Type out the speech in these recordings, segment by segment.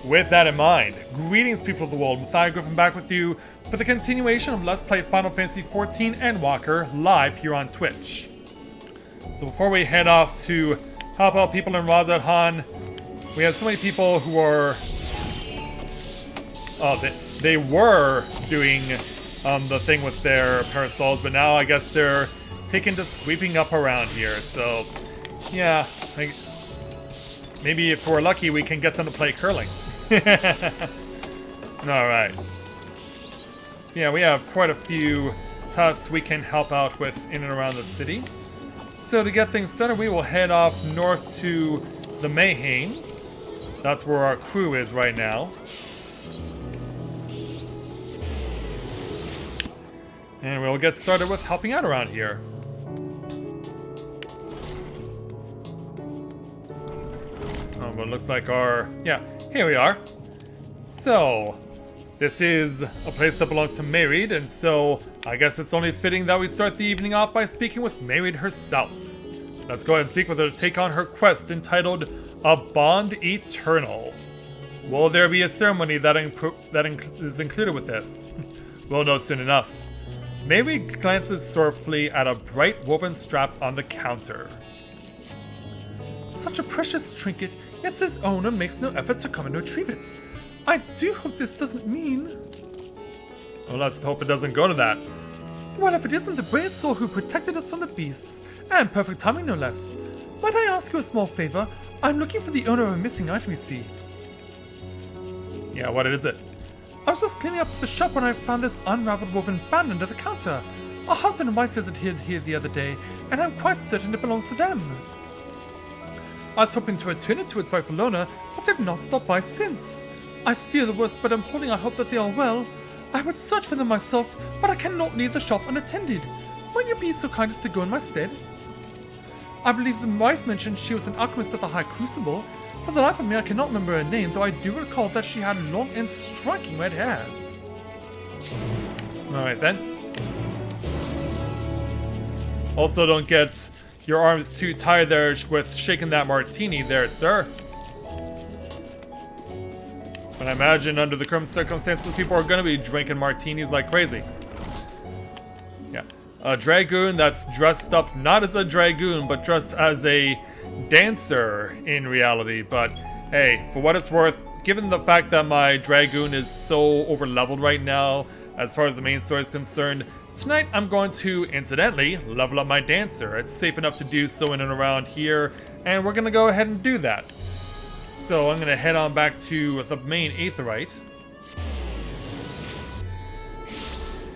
with that in mind, greetings people of the world, Matthias Griffin back with you for the continuation of Let's Play Final Fantasy XIV Endwalker live here on Twitch. So before we head off to help out people in Razadhan, we have so many people who are... they were doing the thing with their parasols, but now I guess they're taken to sweeping up around here, so yeah, maybe if we're lucky we can get them to play curling. Alright. Yeah, we have quite a few tasks we can help out with in and around the city. So to get things started, we will head off north to the Mayhain. That's where our crew is right now. And we'll get started with helping out around here. Oh, but it looks like our... yeah, here we are. So, this is a place that belongs to Mayreed, and so I guess it's only fitting that we start the evening off by speaking with Mayreed herself. Let's go ahead and speak with her to take on her quest entitled A Bond Eternal. Will there be a ceremony that is included with this? We'll know soon enough. Mayreed glances sorrowfully at a bright woven strap on the counter. Such a precious trinket, yet its owner makes no effort to come and retrieve it. I do hope this doesn't mean... well, let's hope it doesn't go to that. Well, if it isn't the brave soul who protected us from the beasts, and perfect timing no less. Might I ask you a small favor? I'm looking for the owner of a missing item, you see. Yeah, what is it? I was just cleaning up the shop when I found this unraveled woven band under the counter. A husband and wife visited here the other day, and I'm quite certain it belongs to them. I was hoping to return it to its rightful owner, but they've not stopped by since. I fear the worst, but I'm holding out hope that they are well. I would search for them myself, but I cannot leave the shop unattended. Won't you be so kind as to go in my stead? I believe the wife mentioned she was an alchemist at the High Crucible. For the life of me, I cannot remember her name, though I do recall that she had long and striking red hair. Alright then. Also, don't get your arms too tired there with shaking that martini there, sir. But I imagine under the current circumstances, people are going to be drinking martinis like crazy. Yeah. A dragoon that's dressed up not as a dragoon, but dressed as a dancer in reality. But hey, for what it's worth, given the fact that my dragoon is so over-leveled right now, as far as the main story is concerned, tonight I'm going to, incidentally, level up my dancer. It's safe enough to do so in and around here, and we're going to go ahead and do that. So I'm going to head on back to the main Aetheryte.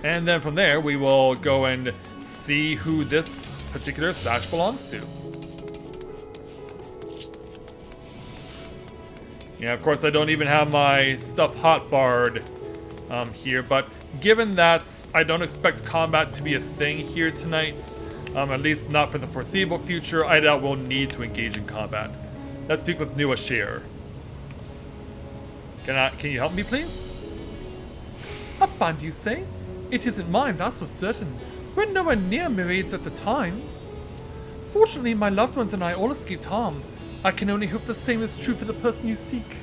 And then from there, we will go and see who this particular sash belongs to. Yeah, of course I don't even have my stuff hotbarred here, but given that I don't expect combat to be a thing here tonight, at least not for the foreseeable future, I doubt we'll need to engage in combat. Let's speak with New Ashir. Can you help me, please? A band, you say? It isn't mine, that's for certain. We're nowhere near Mayreed's at the time. Fortunately, my loved ones and I all escaped harm. I can only hope the same is true for the person you seek.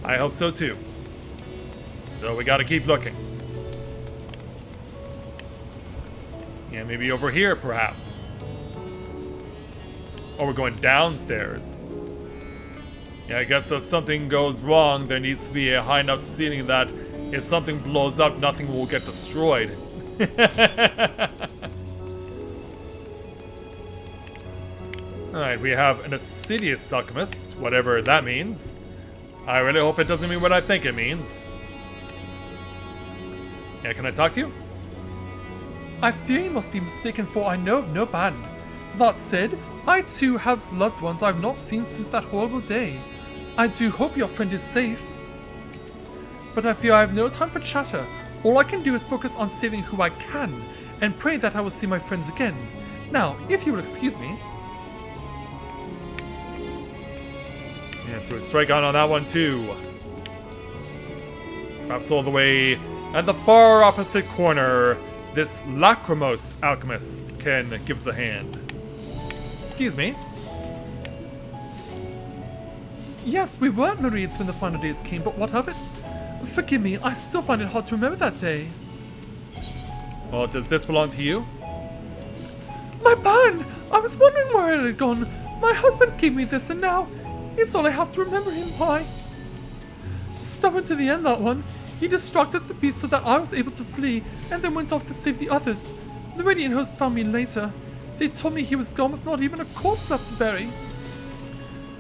I hope so too. So we gotta keep looking. Yeah, maybe over here, perhaps. Oh, we're going downstairs. Yeah, I guess if something goes wrong, there needs to be a high enough ceiling that if something blows up, nothing will get destroyed. Alright, we have an Assiduous Alchemist, whatever that means. I really hope it doesn't mean what I think it means. Yeah, can I talk to you? I fear you must be mistaken, for I know of no band. That said, I too have loved ones I've not seen since that horrible day. I do hope your friend is safe. But I fear I have no time for chatter. All I can do is focus on saving who I can, and pray that I will see my friends again. Now, if you will excuse me. Yeah, so we strike out on that one too. Perhaps all the way at the far opposite corner, this Lachrymose Alchemist can give us a hand. Excuse me. Yes, we were at Marine's when the final days came, but what of it? Forgive me, I still find it hard to remember that day. Well, does this belong to you? My band! I was wondering where it had gone. My husband gave me this and now it's all I have to remember him by. Stubborn to the end, that one. He distracted the beast so that I was able to flee and then went off to save the others. The Radiant Host found me later. They told me he was gone with not even a corpse left to bury.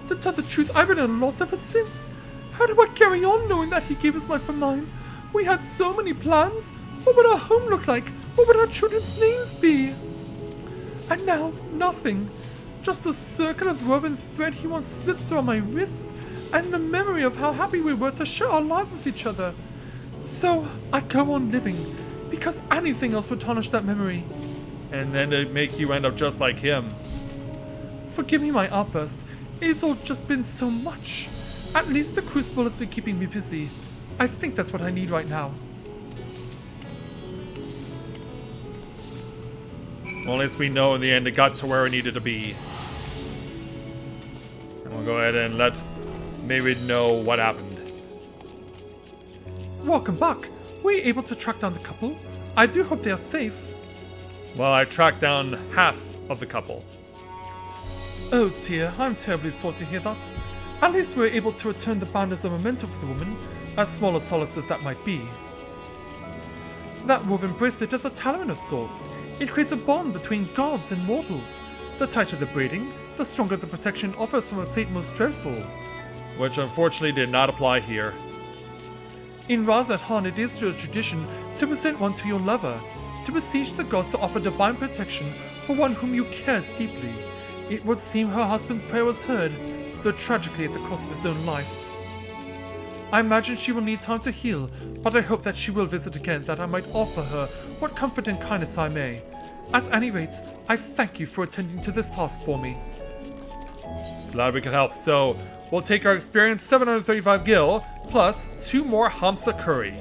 To tell the truth, I've been at a loss ever since. How do I carry on knowing that he gave his life for mine? We had so many plans. What would our home look like? What would our children's names be? And now, nothing. Just a circle of woven thread he once slipped through my wrist, and the memory of how happy we were to share our lives with each other. So, I go on living, because anything else would tarnish that memory. And then it'd make you end up just like him. Forgive me my outburst. It's all just been so much. At least the Crucible has been keeping me busy. I think that's what I need right now. Well, at least we know in the end it got to where it needed to be. And we'll go ahead and let Mayrid know what happened. Welcome back. Were you able to track down the couple? I do hope they are safe. Well, I tracked down half of the couple. Oh dear, I'm terribly sorry to hear that. At least we were able to return the band as a memento for the woman, as small a solace as that might be. That woven bracelet is a talisman of sorts. It creates a bond between gods and mortals. The tighter the braiding, the stronger the protection it offers from a fate most dreadful. Which unfortunately did not apply here. In Razat Han, it is still a tradition to present one to your lover, to beseech the gods to offer divine protection for one whom you care deeply. It would seem her husband's prayer was heard, though tragically at the cost of his own life. I imagine she will need time to heal, but I hope that she will visit again, that I might offer her what comfort and kindness I may. At any rate, I thank you for attending to this task for me. Glad we could help. So, we'll take our experience 735 gil, plus 2 more Hamsa curry.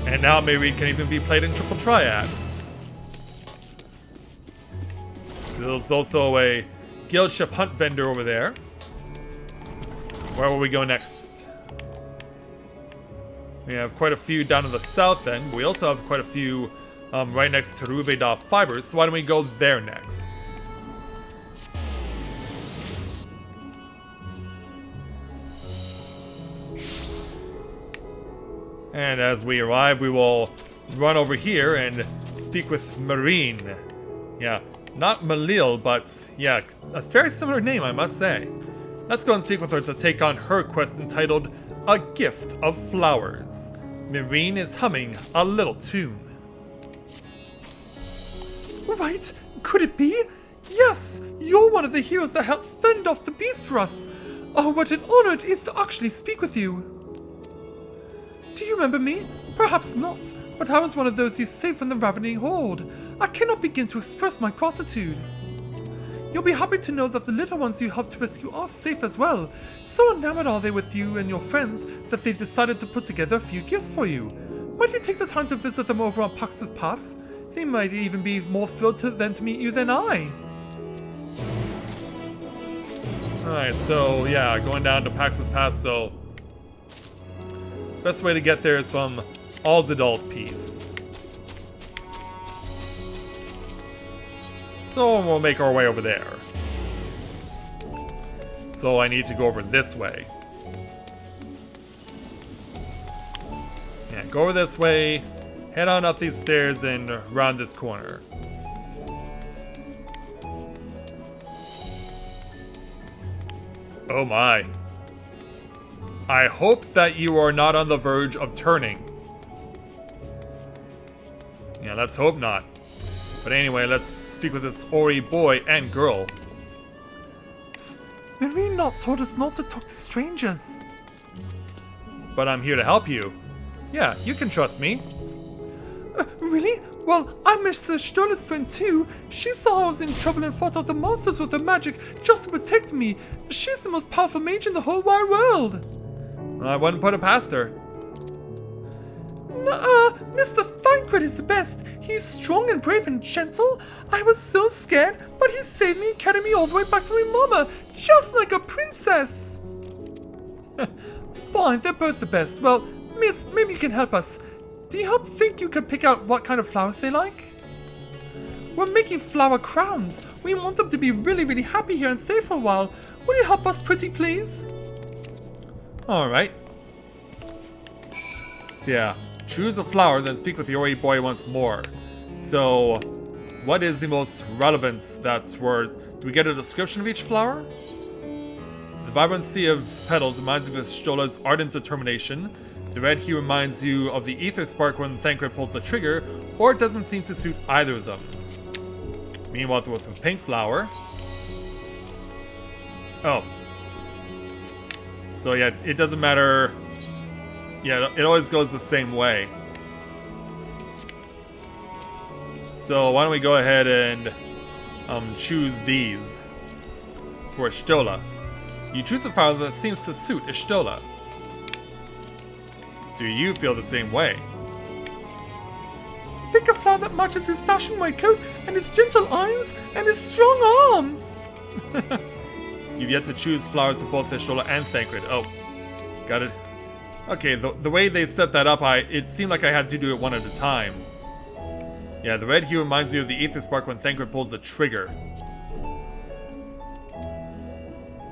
And now maybe it can even be played in Triple Triad. There's also a guild ship hunt vendor over there. Where will we go next? We have quite a few down in the south end. We also have quite a few right next to Rubeda Fibers, so why don't we go there next? And as we arrive, we will run over here and speak with Marine. Yeah, not Malil, but yeah, a very similar name, I must say. Let's go and speak with her to take on her quest entitled A Gift of Flowers. Marine is humming a little tune. Right, could it be? Yes, you're one of the heroes that helped fend off the beast for us. Oh, what an honor it is to actually speak with you. Do you remember me? Perhaps not, but I was one of those you saved from the ravening horde. I cannot begin to express my gratitude. You'll be happy to know that the little ones you helped to rescue are safe as well. So enamored are they with you and your friends that they've decided to put together a few gifts for you. Might you take the time to visit them over on Pax's Path? They might even be more thrilled to meet you than I. Alright, so yeah, going down to Pax's Path, so best way to get there is from Alzadal's piece. So we'll make our way over there. So I need to go over this way. Yeah, go over this way, head on up these stairs and round this corner. Oh my. I hope that you are not on the verge of turning. Yeah, let's hope not. But anyway, let's speak with this Ori boy and girl. Psst, Marine not told us not to talk to strangers. But I'm here to help you. Yeah, you can trust me. Really? Well, I missed the Stolas friend too. She saw I was in trouble and fought off the monsters with her magic just to protect me. She's the most powerful mage in the whole wide world. I wouldn't put it past her. Mr. Thancred is the best. He's strong and brave and gentle. I was so scared, but he saved me and carried me all the way back to my mama, just like a princess. Fine, they're both the best. Well, miss, maybe you can help us. Do you think you could pick out what kind of flowers they like? We're making flower crowns. We want them to be really, really happy here and stay for a while. Will you help us, pretty please? Alright. So yeah, choose a flower, then speak with the Ori boy once more. So, what is the most relevant that's word? Do we get a description of each flower? The vibrancy of petals reminds you of Shtola's ardent determination. The red hue reminds you of the ether spark when Thancred pulls the trigger, or it doesn't seem to suit either of them. Meanwhile, with the pink flower... Oh. So yeah, it doesn't matter... Yeah, it always goes the same way. So why don't we go ahead and choose these for Ishtola. You choose a flower that seems to suit Ishtola. Do you feel the same way? Pick a flower that matches his dashing white coat and his gentle eyes and his strong arms. You've yet to choose flowers for both Ishtola and Thancred. Oh, got it. Okay, the way they set that up, it seemed like I had to do it one at a time. Yeah, the red hue reminds you of the ether spark when Thancred pulls the trigger.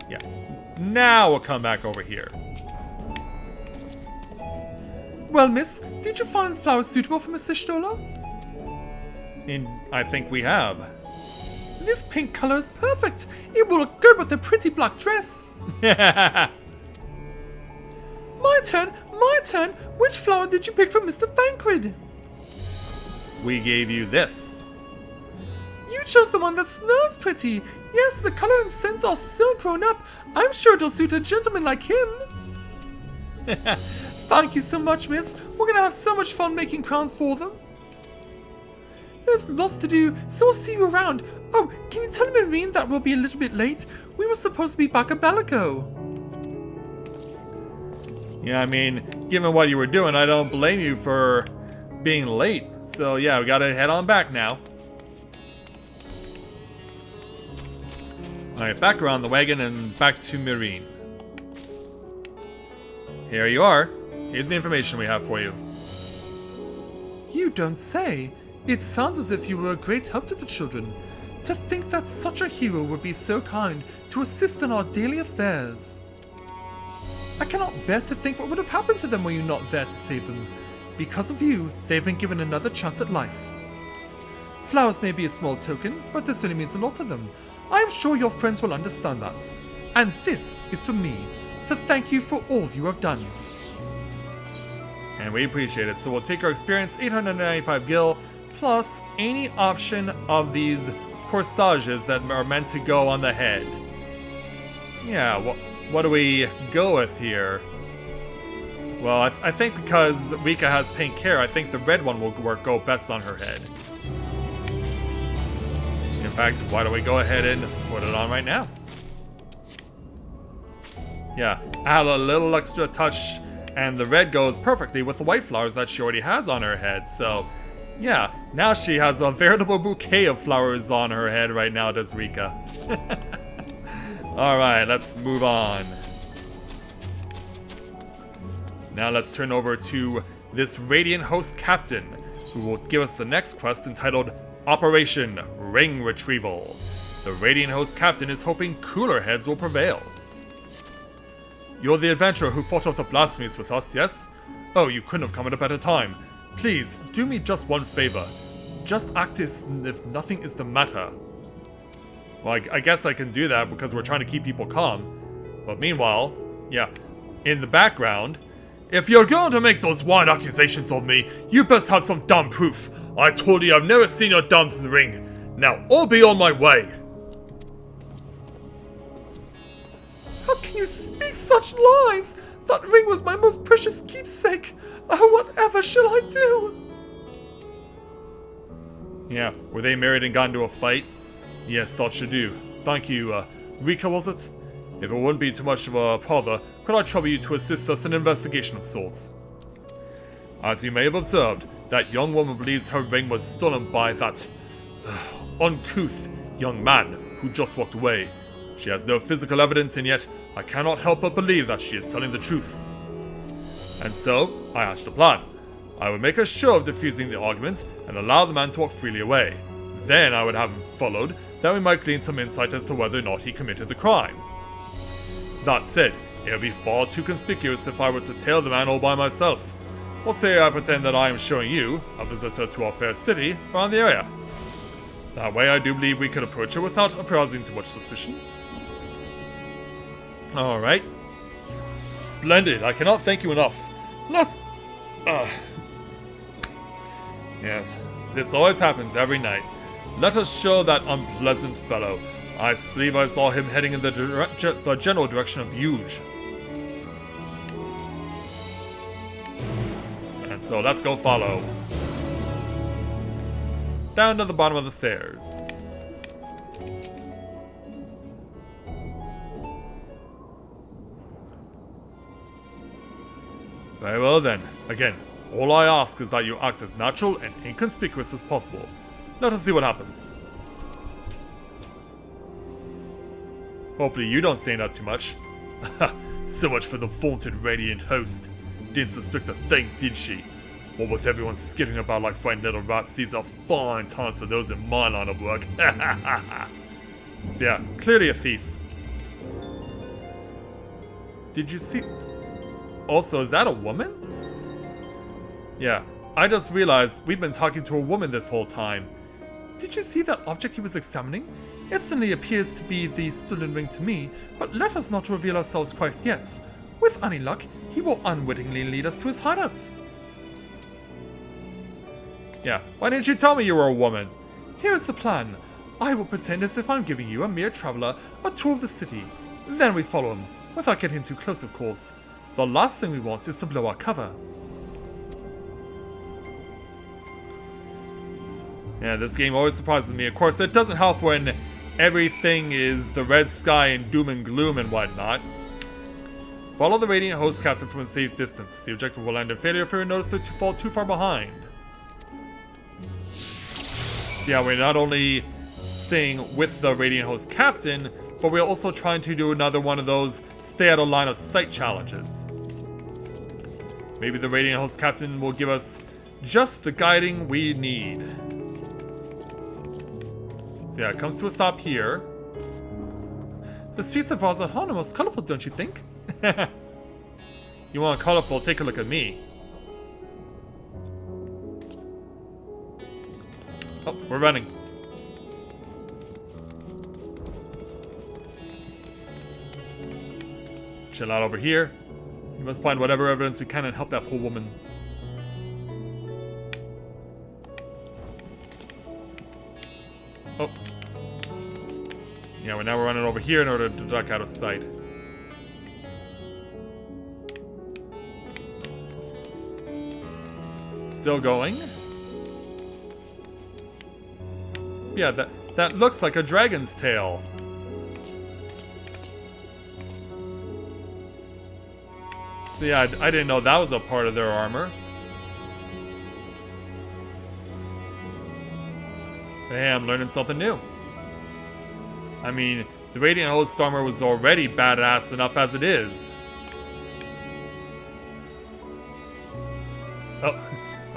Yeah. Now we'll come back over here. Well, miss, did you find flowers suitable for Miss Ishtola? I think we have. This pink color is perfect. It will look good with a pretty black dress. My turn! My turn! Which flower did you pick for Mr. Thancred? We gave you this. You chose the one that smells pretty. Yes, the color and scent are so grown up. I'm sure it'll suit a gentleman like him. Thank you so much, miss. We're gonna have so much fun making crowns for them. There's lots to do, so I'll see you around. Oh, can you tell Marine that we'll be a little bit late? We were supposed to be back at Bellico. Yeah, I mean, given what you were doing, I don't blame you for being late. So yeah, we gotta head on back now. Alright, back around the wagon and back to Marine. Here you are. Here's the information we have for you. You don't say. It sounds as if you were a great help to the children. To think that such a hero would be so kind to assist in our daily affairs. I cannot bear to think what would have happened to them were you not there to save them. Because of you, they've been given another chance at life. Flowers may be a small token, but this really means a lot to them. I am sure your friends will understand that. And this is for me, to thank you for all you have done. And we appreciate it. So we'll take our experience, 895 gil, plus any option of these corsages that are meant to go on the head. Yeah, what do we go with here? Well, I think because Rika has pink hair, I think the red one will go best on her head. In fact, why don't we go ahead and put it on right now? Yeah, add a little extra touch, and the red goes perfectly with the white flowers that she already has on her head, so... Yeah, now she has a veritable bouquet of flowers on her head right now, does Rika. Alright, let's move on. Now let's turn over to this Radiant Host Captain, who will give us the next quest entitled Operation Ring Retrieval. The Radiant Host Captain is hoping cooler heads will prevail. You're the adventurer who fought off the blasphemies with us, yes? Oh, you couldn't have come at a better time. Please, do me just one favor. Just act as if nothing is the matter. Well, I guess I can do that because we're trying to keep people calm. But meanwhile, yeah, in the background... If you're going to make those wild accusations of me, you best have some damn proof. I told you I've never seen your damn ring. Now, I'll be on my way. How can you speak such lies? That ring was my most precious keepsake. Oh, whatever shall I do? Yeah, were they married and got into a fight? Yes, thought you do. Thank you, Rika, was it? If it wouldn't be too much of a bother, could I trouble you to assist us in an investigation of sorts? As you may have observed, that young woman believes her ring was stolen by that uncouth young man who just walked away. She has no physical evidence, and yet I cannot help but believe that she is telling the truth. And so, I hatched a plan. I would make a show of defusing the argument and allow the man to walk freely away. Then I would have him followed, that we might glean some insight as to whether or not he committed the crime. That said, it would be far too conspicuous if I were to tail the man all by myself. Let's say I pretend that I am showing you, a visitor to our fair city, around the area. That way I do believe we could approach her without arousing too much suspicion. Alright. Splendid, I cannot thank you enough. Let's... Yes, this always happens every night. Let us show that unpleasant fellow. I believe I saw him heading in the general direction of Huge. And so let's go follow. Down to the bottom of the stairs. Very well then. Again, all I ask is that you act as natural and inconspicuous as possible. Let us see what happens. Hopefully you don't stand out too much. So much for the vaunted Radiant host. Didn't suspect a thing, did she? What with everyone skittering about like frightened little rats, these are fine times for those in my line of work. So yeah, clearly a thief. Did you see... Also, is that a woman? Yeah, I just realized we've been talking to a woman this whole time. Did you see that object he was examining? It certainly appears to be the stolen ring to me, but let us not reveal ourselves quite yet. With any luck, he will unwittingly lead us to his hideout. Yeah, why didn't you tell me you were a woman? Here's the plan. I will pretend as if I'm giving you, a mere traveler, a tour of the city. Then we follow him, without getting too close, of course. The last thing we want is to blow our cover. Yeah, this game always surprises me. Of course, that doesn't help when everything is the red sky and doom and gloom and whatnot. Follow the Radiant host captain from a safe distance. The objective will end in failure if you notice it to fall too far behind. So yeah, we're not only staying with the Radiant host captain, but we're also trying to do another one of those stay out of line of sight challenges. Maybe the Radiant host captain will give us just the guiding we need. So yeah, it comes to a stop here. The streets of Vazalhan are most colorful, don't you think? You want colorful, take a look at me. Oh, we're running. Chill out over here. We must find whatever evidence we can and help that poor woman. Oh. Yeah, well, now we're running over here in order to duck out of sight. Still going. Yeah, that looks like a dragon's tail. So yeah, I didn't know that was a part of their armor. Hey, I'm learning something new. I mean, the Radiant host armor was already badass enough as it is.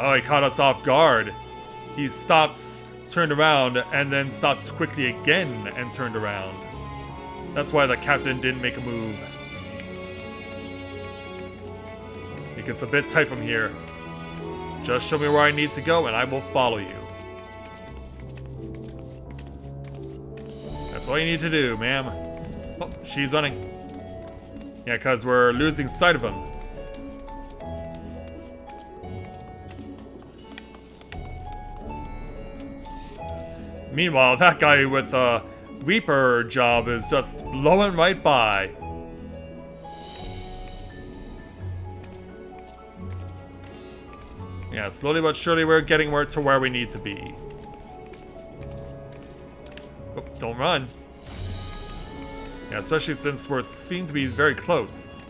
Oh, he caught us off guard. He stopped, turned around, and then stopped quickly again and turned around. That's why the captain didn't make a move. It gets a bit tight from here. Just show me where I need to go and I will follow you. That's all you need to do, ma'am. Oh, she's running. Yeah, because we're losing sight of him. Meanwhile, that guy with a Reaper job is just blowing right by. Yeah, slowly but surely we're getting to where we need to be. Oh, don't run. Yeah, especially since we seem to be very close.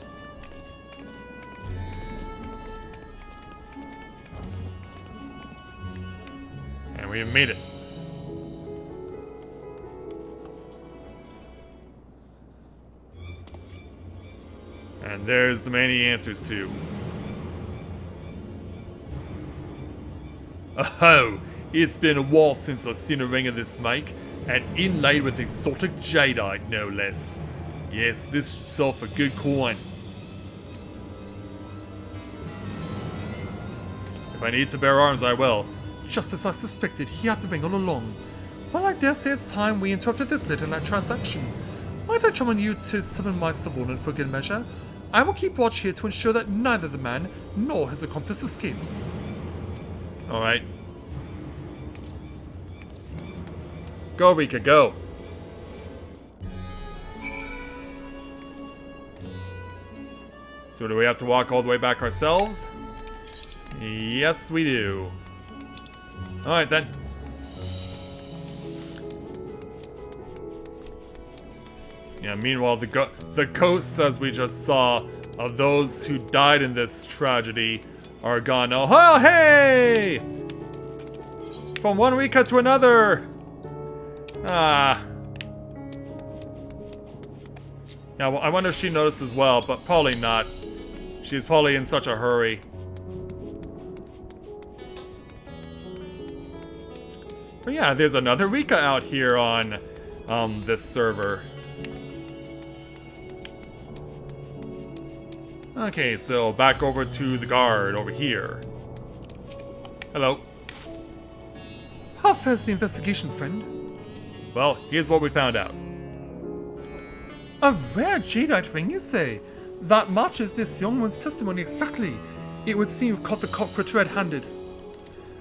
And we made it. And there's the man he answers to. Oh, it's been a while since I've seen a ring of this make, and inlaid with exotic jadeite, no less. Yes, this should sell for good coin. If I need to bear arms, I will. Just as I suspected, he had the ring all along. Well, I dare say it's time we interrupted this little night transaction. Might I summon you to summon my subordinate for good measure? I will keep watch here to ensure that neither the man nor his accomplice escapes. Alright. Go, Rika, go. So do we have to walk all the way back ourselves? Yes, we do. Alright then. Yeah, meanwhile, the ghosts, as we just saw, of those who died in this tragedy are gone. Oh, hey! From one Rika to another! Ah. Yeah, well, I wonder if she noticed as well, but probably not. She's probably in such a hurry. But yeah, there's another Rika out here on this server. Okay, so back over to the guard over here. Hello. How fares the investigation, friend? Well, here's what we found out. A rare jadeite ring, you say? That matches this young one's testimony exactly. It would seem you've caught the culprit red-handed.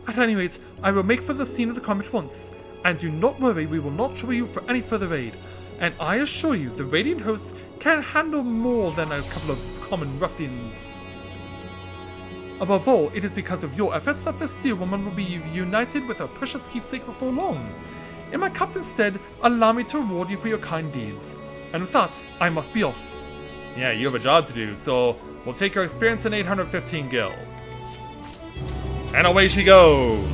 At any rate, I will make for the scene of the crime at once. And do not worry, we will not trouble you for any further aid. And I assure you, the Radiant Host can handle more than a couple of common ruffians. Above all, it is because of your efforts that this dear woman will be united with her precious keepsake before long. In my captain's stead, allow me to reward you for your kind deeds. And with that, I must be off. Yeah, you have a job to do, so we'll take your experience in 815 gil. And away she goes!